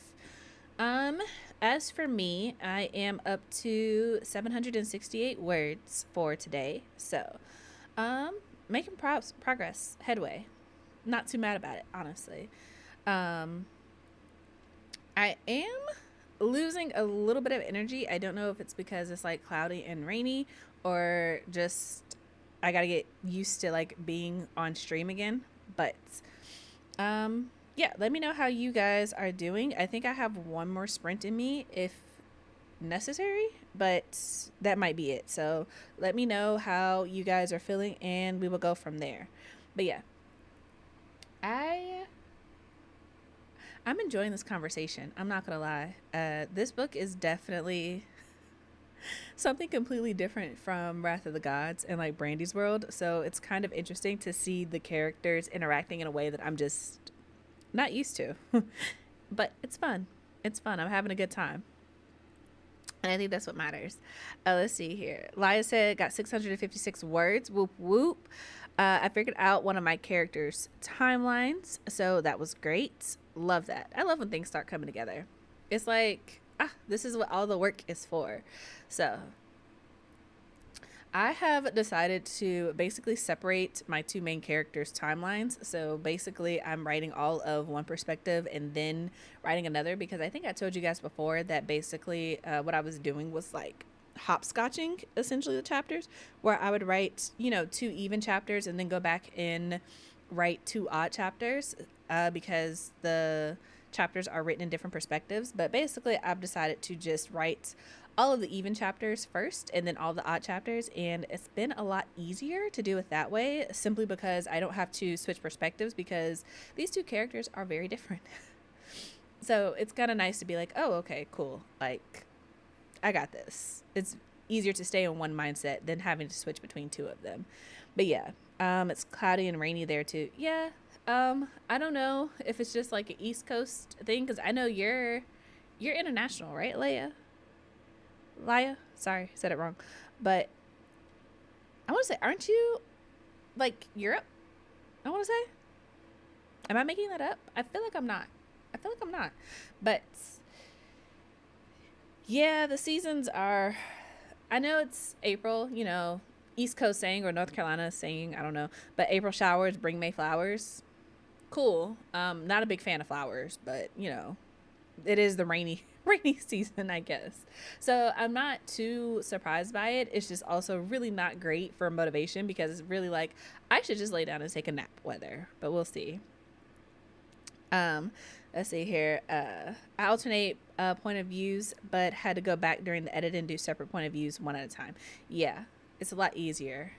As for me, I am up to 768 words for today. So, making progress, headway. Not too mad about it, honestly. I am losing a little bit of energy. I don't know if it's because it's like cloudy and rainy or just I gotta get used to like being on stream again. But yeah, let me know how you guys are doing. I think I have one more sprint in me if necessary, but that might be it. So let me know how you guys are feeling and we will go from there. But yeah, I'm enjoying this conversation. I'm not gonna lie. This book is definitely something completely different from Wrath of the Gods and like Brandy's world. So it's kind of interesting to see the characters interacting in a way that I'm just not used to. But it's fun. It's fun. I'm having a good time. And I think that's what matters. Let's see here. Laya said got 656 words. Whoop whoop. I figured out one of my characters' timelines, so that was great. Love that. I love when things start coming together. It's like, this is what all the work is for. So I have decided to basically separate my two main characters' timelines. So basically, I'm writing all of one perspective and then writing another, because I think I told you guys before that basically what I was doing was like hopscotching essentially the chapters, where I would write, two even chapters and then go back and write two odd chapters because the chapters are written in different perspectives. But basically, I've decided to just write all of the even chapters first and then all the odd chapters, and it's been a lot easier to do it that way, simply because I don't have to switch perspectives because these two characters are very different. So it's kind of nice to be like, oh, okay, cool, like I got this. It's easier to stay in one mindset than having to switch between two of them. But yeah, it's cloudy and rainy there too. Yeah, I don't know if it's just like an East Coast thing, because I know you're international, right, Laya? Sorry, said it wrong. But I want to say, aren't you like Europe? I want to say. Am I making that up? I feel like I'm not. But yeah, the seasons are, I know it's April, East Coast saying, or North Carolina saying, I don't know, but April showers bring May flowers. Cool. Not a big fan of flowers, but it is the rainy season, I guess. So I'm not too surprised by it. It's just also really not great for motivation, because it's really like I should just lay down and take a nap weather, but we'll see. Let's see here. I alternate point of views, but had to go back during the edit and do separate point of views one at a time. Yeah, it's a lot easier.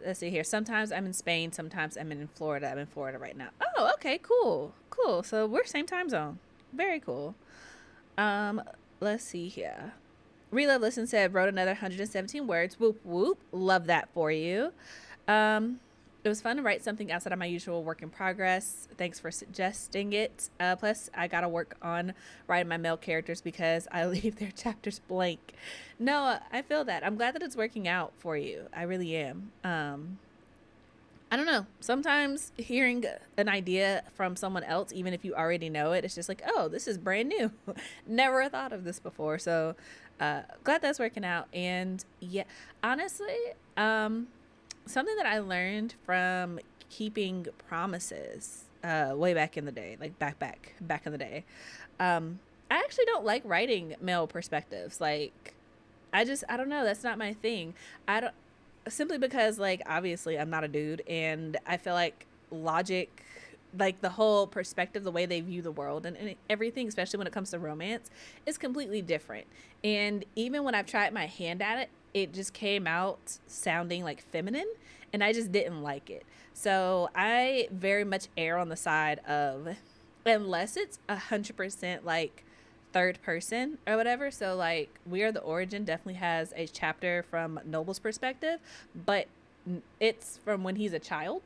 Let's see here. Sometimes I'm in Spain. Sometimes I'm in Florida. I'm in Florida right now. Oh, okay, cool. So we're same time zone. Very cool. Let's see here. Relove Listen said, wrote another 117 words. Whoop, whoop. Love that for you. It was fun to write something outside of my usual work in progress. Thanks for suggesting it. Plus, I got to work on writing my male characters because I leave their chapters blank. No, I feel that. I'm glad that it's working out for you. I really am. I don't know. Sometimes hearing an idea from someone else, even if you already know it, it's just like, oh, this is brand new. Never thought of this before. So glad that's working out. And yeah, honestly, something that I learned from keeping promises way back in the day, like back in the day, I actually don't like writing male perspectives. Like, I don't know. That's not my thing. Simply because, like, obviously I'm not a dude, and I feel like logic, like the whole perspective, the way they view the world and everything, especially when it comes to romance, is completely different. And even when I've tried my hand at it, it just came out sounding like feminine, and I just didn't like it. So I very much err on the side of, unless it's 100% like third person or whatever. So like We Are the Origin definitely has a chapter from Noble's perspective, but it's from when he's a child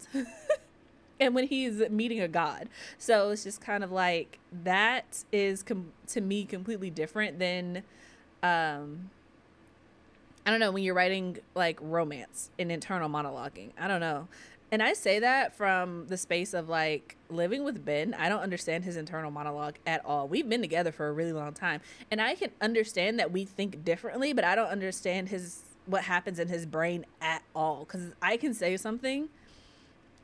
and when he's meeting a god. So it's just kind of like, that is to me completely different than I don't know, when you're writing like romance and internal monologuing. I don't know. And I say that from the space of like living with Ben. I don't understand his internal monologue at all. We've been together for a really long time, and I can understand that we think differently, but I don't understand what happens in his brain at all. Because I can say something,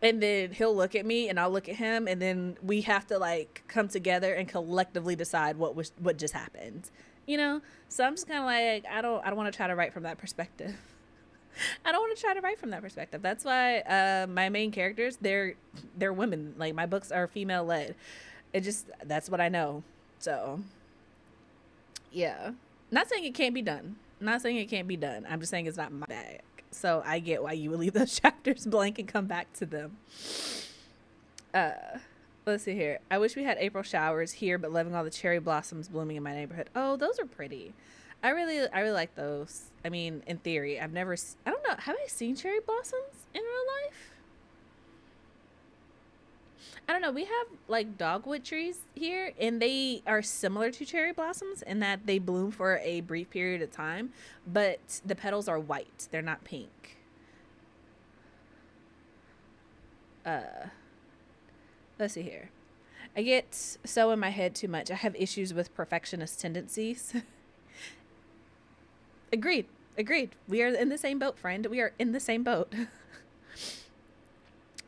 and then he'll look at me, and I'll look at him, and then we have to like come together and collectively decide what just happened. You know? So I'm just kind of like, I don't want to try to write from that perspective. I don't want to try to write from that perspective. That's why my main characters, they're women. Like, my books are female led. That's what I know. So yeah, not saying it can't be done. Not saying it can't be done. I'm just saying it's not my bag. So I get why you would leave those chapters blank and come back to them. Let's see here. I wish we had April showers here, but loving all the cherry blossoms blooming in my neighborhood. Oh, those are pretty. I really like those. I mean, in theory, I don't know. Have I seen cherry blossoms in real life? I don't know. We have like dogwood trees here, and they are similar to cherry blossoms in that they bloom for a brief period of time, but the petals are white. They're not pink. Let's see here. I get so in my head too much. I have issues with perfectionist tendencies. Agreed. We are in the same boat, friend. We are in the same boat.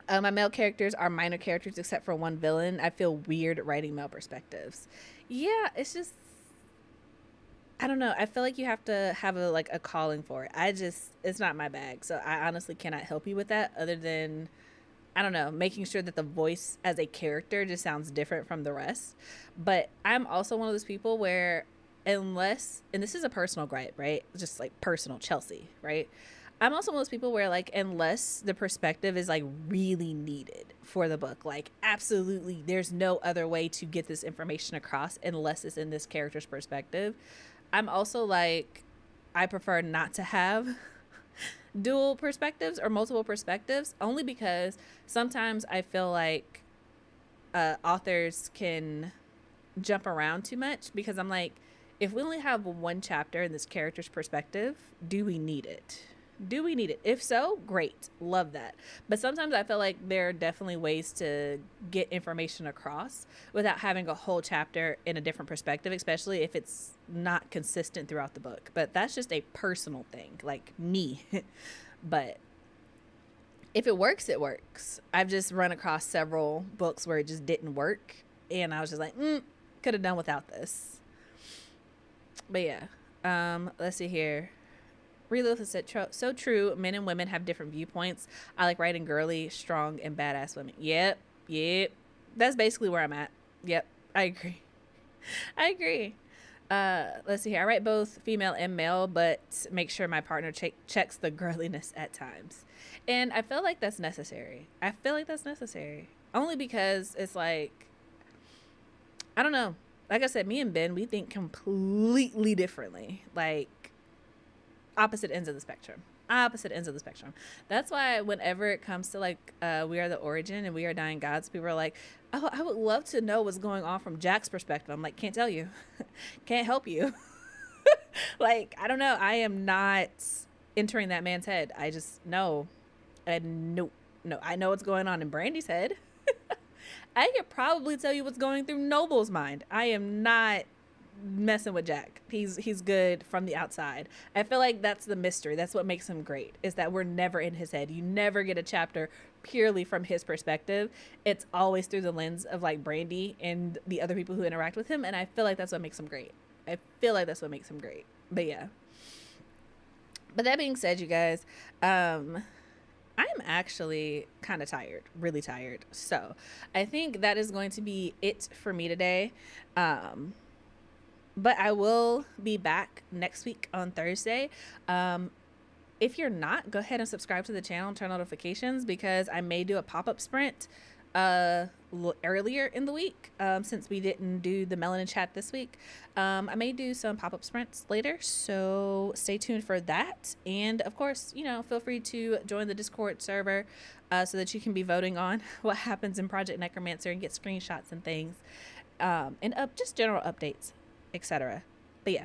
My male characters are minor characters except for one villain. I feel weird writing male perspectives. Yeah, it's just, I don't know. I feel like you have to have a calling for it. It's not my bag. So I honestly cannot help you with that, other than, I don't know, making sure that the voice as a character just sounds different from the rest. But I'm also one of those people where, unless, and this is a personal gripe, right? Just like personal Chelsea, right? I'm also one of those people where, like, unless the perspective is like really needed for the book, like absolutely there's no other way to get this information across unless it's in this character's perspective. I'm also like, I prefer not to have dual perspectives or multiple perspectives, only because sometimes I feel like authors can jump around too much, because I'm like, if we only have one chapter in this character's perspective, do we need it? If so, great. Love that. But sometimes I feel like there are definitely ways to get information across without having a whole chapter in a different perspective, especially if it's not consistent throughout the book. But that's just a personal thing, like me. But if it works, it works. I've just run across several books where it just didn't work, and I was just like, could have done without this. But yeah, let's see here. Relith said, so true. Men and women have different viewpoints. I like writing girly, strong, and badass women. Yep. That's basically where I'm at. Yep, I agree. Let's see here. I write both female and male, but make sure my partner checks the girliness at times. And I feel like that's necessary. Only because it's like, I don't know. Like I said, me and Ben, we think completely differently. Like, opposite ends of the spectrum. That's why whenever it comes to like We Are the Origin and We Are Dying Gods, people are like, oh, I would love to know what's going on from Jack's perspective. I'm like, can't tell you. Can't help you. Like, I don't know. I am not entering that man's head. I just know. And no, I know what's going on in Brandy's head. I could probably tell you what's going through Noble's mind. I am not messing with Jack. He's good from the outside. I feel like that's the mystery. That's what makes him great, is that we're never in his head. You never get a chapter purely from his perspective. It's always through the lens of like Brandy and the other people who interact with him, and I feel like that's what makes him great. But yeah. But that being said, you guys, I'm actually kind of tired, really tired. So I think that is going to be it for me today. But I will be back next week on Thursday. If you're not, go ahead and subscribe to the channel and turn notifications, because I may do a pop-up sprint earlier in the week, since we didn't do the Melanin chat this week. I may do some pop-up sprints later, so stay tuned for that. And of course, feel free to join the Discord server so that you can be voting on what happens in Project Necromancer and get screenshots and things, and just general updates, etc. But yeah,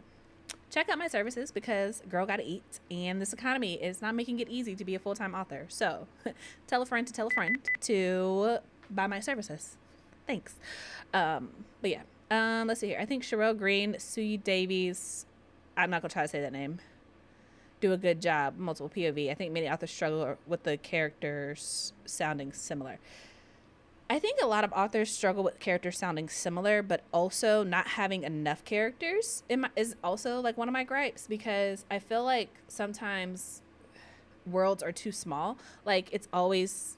check out my services because girl gotta eat, and this economy is not making it easy to be a full-time author. So tell a friend to buy my services. Thanks. But yeah, let's see here. I think Sherelle Green, Suyi Davies, I'm not gonna try to say that name, do a good job. Multiple POV. I think many authors struggle with the characters sounding similar. I think a lot of authors struggle with characters sounding similar, but also not having enough characters is also like one of my gripes, because I feel like sometimes worlds are too small. Like it's always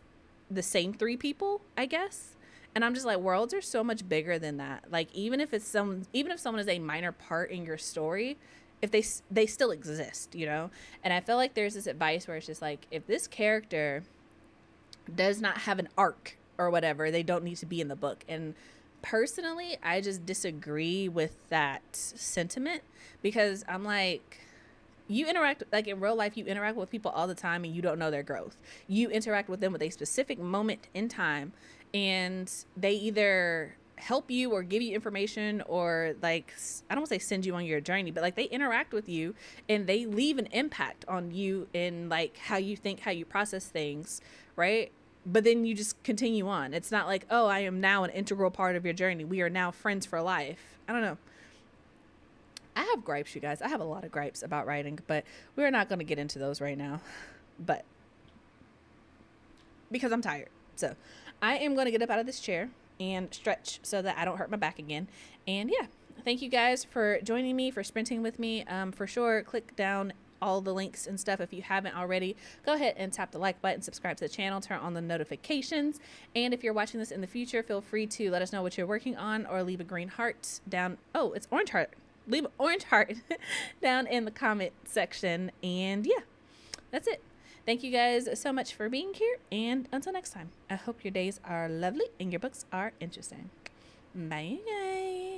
the same 3 people, I guess. And I'm just like, worlds are so much bigger than that. Like even if someone is a minor part in your story, if they still exist, you know? And I feel like there's this advice where it's just like, if this character does not have an arc or whatever, they don't need to be in the book. And personally, I just disagree with that sentiment, because I'm like, you interact, like in real life, you interact with people all the time and you don't know their growth. You interact with them with a specific moment in time, and they either help you or give you information, or like, I don't want to say send you on your journey, but like they interact with you and they leave an impact on you in like how you think, how you process things, right? But then you just continue on. It's not like, oh, I am now an integral part of your journey, we are now friends for life. I don't know. I have gripes, you guys. I have a lot of gripes about writing, but we're not going to get into those right now. But because I'm tired. So I am going to get up out of this chair and stretch so that I don't hurt my back again. And yeah, thank you guys for joining me, for sprinting with me. For sure, click down all the links and stuff if you haven't already. Go ahead and tap the like button, subscribe to the channel, turn on the notifications. And if you're watching this in the future, feel free to let us know what you're working on, or leave a green heart down. Oh, it's orange heart. Leave an orange heart down in the comment section. And yeah, that's it. Thank you guys so much for being here, and until next time, I hope your days are lovely and your books are interesting. Bye, guys.